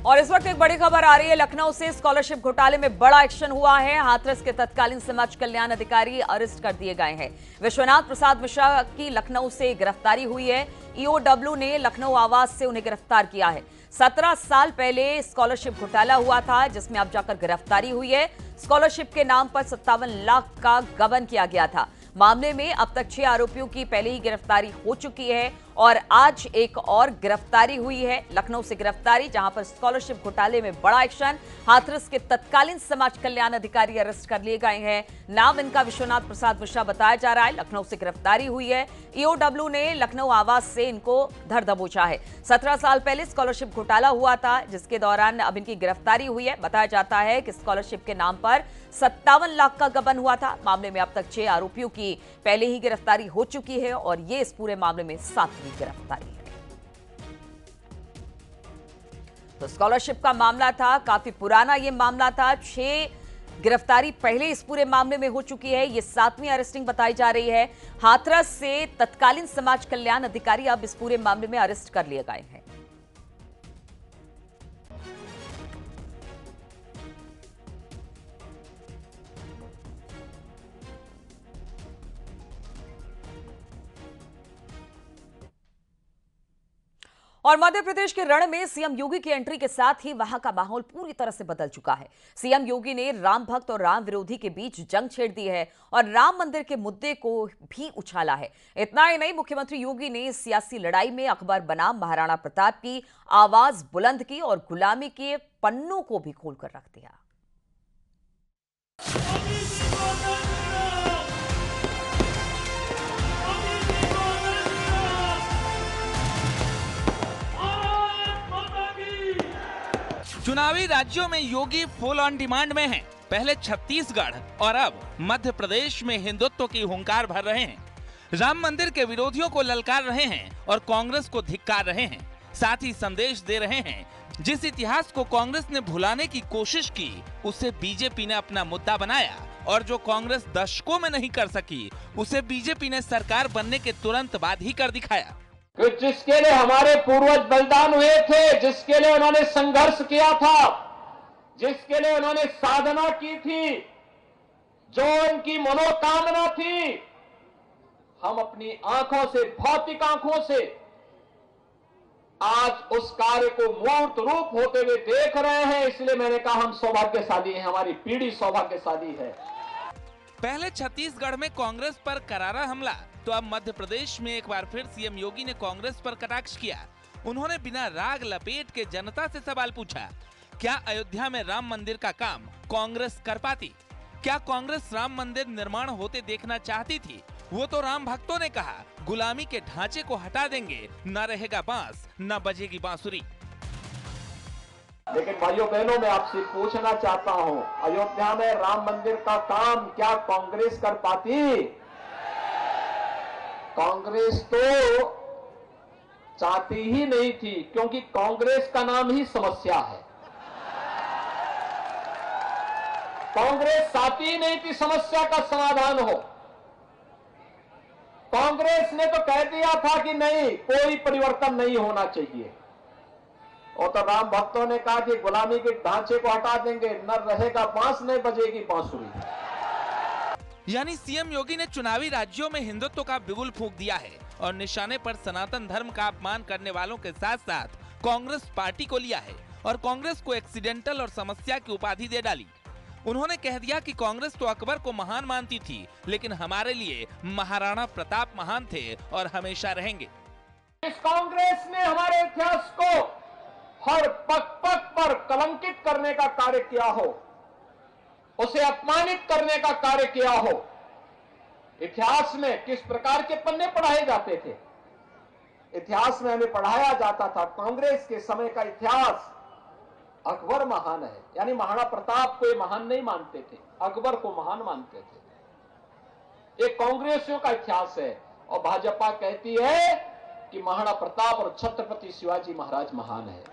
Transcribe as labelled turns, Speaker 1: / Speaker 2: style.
Speaker 1: और इस वक्त एक बड़ी खबर आ रही है लखनऊ से। स्कॉलरशिप घोटाले में बड़ा एक्शन हुआ है। हाथरस के तत्कालीन समाज कल्याण अधिकारी अरेस्ट कर दिए गए हैं। विश्वनाथ प्रसाद मिश्रा की लखनऊ से गिरफ्तारी हुई है। ईओडब्ल्यू ने लखनऊ आवास से उन्हें गिरफ्तार किया है। 17 साल पहले स्कॉलरशिप घोटाला हुआ था, जिसमें अब जाकर गिरफ्तारी हुई है। स्कॉलरशिप के नाम पर 57 लाख का गबन किया गया था। मामले में अब तक 6 आरोपियों की पहले ही गिरफ्तारी हो चुकी है और आज एक और गिरफ्तारी हुई है। लखनऊ से गिरफ्तारी, जहां पर स्कॉलरशिप घोटाले में बड़ा एक्शन। हाथरस के तत्कालीन समाज कल्याण अधिकारी अरेस्ट कर लिए गए हैं। नाम इनका विश्वनाथ प्रसाद मिश्रा बताया जा रहा है। लखनऊ से गिरफ्तारी हुई है। ईओडब्ल्यू ने लखनऊ आवास से इनको धर दबोचा है। 17 साल पहले स्कॉलरशिप घोटाला हुआ था, जिसके दौरान अब इनकी गिरफ्तारी हुई है। बताया जाता है कि स्कॉलरशिप के नाम पर 57 लाख का गबन हुआ था। मामले में अब तक 6 आरोपियों की पहले ही गिरफ्तारी हो चुकी है और ये इस पूरे मामले में 7वीं गिरफ्तारी है। तो स्कॉलरशिप का मामला था, काफी पुराना ये मामला था। 6 गिरफ्तारी पहले इस पूरे मामले में हो चुकी है। ये 7वीं अरेस्टिंग बताई जा रही है। हाथरस से तत्कालीन समाज कल्याण अधिकारी अब इस पूरे मामले में अरेस्ट कर लिए गए हैं। और मध्य प्रदेश के रण में सीएम योगी की एंट्री के साथ ही वहां का माहौल पूरी तरह से बदल चुका है। सीएम योगी ने राम भक्त और राम विरोधी के बीच जंग छेड़ दी है और राम मंदिर के मुद्दे को भी उछाला है। इतना ही नहीं, मुख्यमंत्री योगी ने सियासी लड़ाई में अकबर बनाम महाराणा प्रताप की आवाज बुलंद की और गुलामी के पन्नों को भी खोलकर रख दिया।
Speaker 2: चुनावी राज्यों में योगी फुल ऑन डिमांड में हैं। पहले छत्तीसगढ़ और अब मध्य प्रदेश में हिंदुत्व की हुंकार भर रहे हैं। राम मंदिर के विरोधियों को ललकार रहे हैं और कांग्रेस को धिक्कार रहे हैं। साथ ही संदेश दे रहे हैं, जिस इतिहास को कांग्रेस ने भुलाने की कोशिश की, उसे बीजेपी ने अपना मुद्दा बनाया और जो कांग्रेस दशकों में नहीं कर सकी, उसे बीजेपी ने सरकार बनने के तुरंत बाद ही कर दिखाया।
Speaker 3: जिसके लिए हमारे पूर्वज बलिदान हुए थे, जिसके लिए उन्होंने संघर्ष किया था, जिसके लिए उन्होंने साधना की थी, जो उनकी मनोकामना थी, हम अपनी आंखों से, भौतिक आंखों से आज उस कार्य को मूर्त रूप होते हुए देख रहे हैं। इसलिए मैंने कहा हम सौभाग्यशाली हैं, हमारी पीढ़ी सौभाग्यशाली है।
Speaker 2: पहले छत्तीसगढ़ में कांग्रेस पर करारा हमला, तो अब मध्य प्रदेश में एक बार फिर सीएम योगी ने कांग्रेस पर कटाक्ष किया। उन्होंने बिना राग लपेट के जनता से सवाल पूछा, क्या अयोध्या में राम मंदिर का काम कांग्रेस कर पाती? क्या कांग्रेस राम मंदिर निर्माण होते देखना चाहती थी? वो तो राम भक्तों ने कहा, गुलामी के ढांचे को हटा देंगे, न रहेगा बांस, न बजेगी बांसुरी।
Speaker 3: लेकिन भाइयों बहनों, मैं आपसे पूछना चाहता हूं, अयोध्या में राम मंदिर का काम क्या कांग्रेस कर पाती? कांग्रेस तो चाहती ही नहीं थी, क्योंकि कांग्रेस का नाम ही समस्या है। कांग्रेस चाहती ही नहीं थी समस्या का समाधान हो। कांग्रेस ने तो कह दिया था कि नहीं, कोई परिवर्तन नहीं होना चाहिए। और तो राम भक्तों ने कहा कि गुलामी के ढांचे को हटा देंगे, न रहेगा बांस, न बजेगी बांसुरी।
Speaker 2: यानी सीएम योगी ने चुनावी राज्यों में हिंदुत्व का बिगुल फूंक दिया है और निशाने पर सनातन धर्म का अपमान करने वालों के साथ साथ कांग्रेस पार्टी को लिया है और कांग्रेस को एक्सीडेंटल और समस्या की उपाधि दे डाली। उन्होंने कह दिया कि कांग्रेस तो अकबर को महान मानती थी, लेकिन हमारे लिए महाराणा प्रताप महान थे और हमेशा रहेंगे।
Speaker 3: इस कांग्रेस ने हमारे इतिहास को हर पग पग पर कलंकित करने का कार्य किया हो, उसे अपमानित करने का कार्य किया हो। इतिहास में किस प्रकार के पन्ने पढ़ाए जाते थे? इतिहास में हमें पढ़ाया जाता था कांग्रेस के समय का इतिहास, अकबर महान है, यानी महाराणा प्रताप को महान नहीं मानते थे, अकबर को महान मानते थे। ये कांग्रेसियों का इतिहास है। और भाजपा कहती है कि महाराणा प्रताप और छत्रपति शिवाजी महाराज महान है।